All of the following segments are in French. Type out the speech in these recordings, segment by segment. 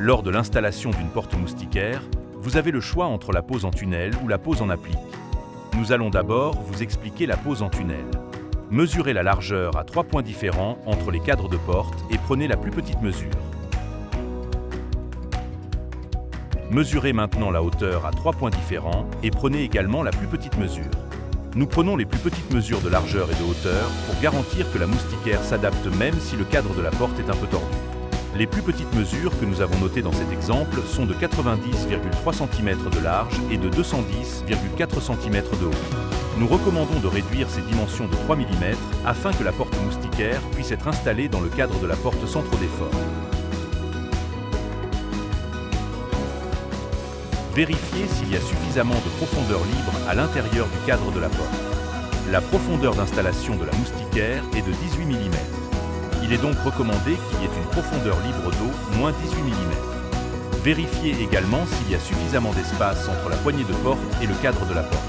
Lors de l'installation d'une porte moustiquaire, vous avez le choix entre la pose en tunnel ou la pose en applique. Nous allons d'abord vous expliquer la pose en tunnel. Mesurez la largeur à 3 points différents entre les cadres de porte et prenez la plus petite mesure. Mesurez maintenant la hauteur à 3 points différents et prenez également la plus petite mesure. Nous prenons les plus petites mesures de largeur et de hauteur pour garantir que la moustiquaire s'adapte même si le cadre de la porte est un peu tordu. Les plus petites mesures que nous avons notées dans cet exemple sont de 90,3 cm de large et de 210,4 cm de haut. Nous recommandons de réduire ces dimensions de 3 mm afin que la porte moustiquaire puisse être installée dans le cadre de la porte sans trop d'effort. Vérifiez s'il y a suffisamment de profondeur libre à l'intérieur du cadre de la porte. La profondeur d'installation de la moustiquaire est de 18 mm. Il est donc recommandé qu'il y ait une profondeur libre d'eau, moins 18 mm. Vérifiez également s'il y a suffisamment d'espace entre la poignée de porte et le cadre de la porte.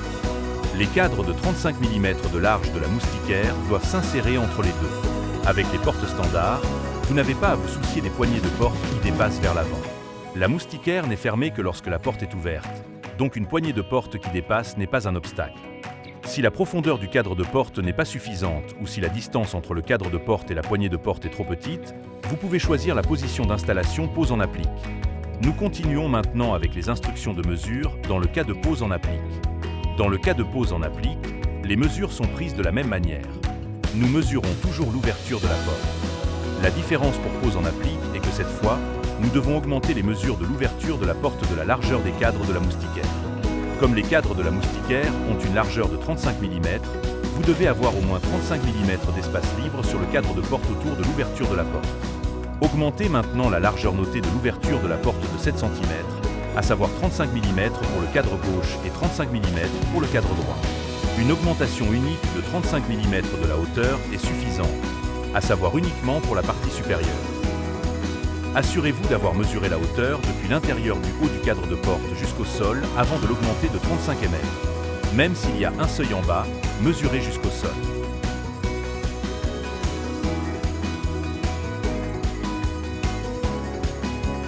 Les cadres de 35 mm de large de la moustiquaire doivent s'insérer entre les deux. Avec les portes standards, vous n'avez pas à vous soucier des poignées de porte qui dépassent vers l'avant. La moustiquaire n'est fermée que lorsque la porte est ouverte, donc une poignée de porte qui dépasse n'est pas un obstacle. Si la profondeur du cadre de porte n'est pas suffisante ou si la distance entre le cadre de porte et la poignée de porte est trop petite, vous pouvez choisir la position d'installation pose en applique. Nous continuons maintenant avec les instructions de mesure dans le cas de pose en applique. Dans le cas de pose en applique, les mesures sont prises de la même manière. Nous mesurons toujours l'ouverture de la porte. La différence pour pose en applique est que cette fois, nous devons augmenter les mesures de l'ouverture de la porte de la largeur des cadres de la moustiquaire. Comme les cadres de la moustiquaire ont une largeur de 35 mm, vous devez avoir au moins 35 mm d'espace libre sur le cadre de porte autour de l'ouverture de la porte. Augmentez maintenant la largeur notée de l'ouverture de la porte de 7 cm, à savoir 35 mm pour le cadre gauche et 35 mm pour le cadre droit. Une augmentation unique de 35 mm de la hauteur est suffisante, à savoir uniquement pour la partie supérieure. Assurez-vous d'avoir mesuré la hauteur depuis l'intérieur du haut du cadre de porte jusqu'au sol avant de l'augmenter de 35 mm. Même s'il y a un seuil en bas, mesurez jusqu'au sol.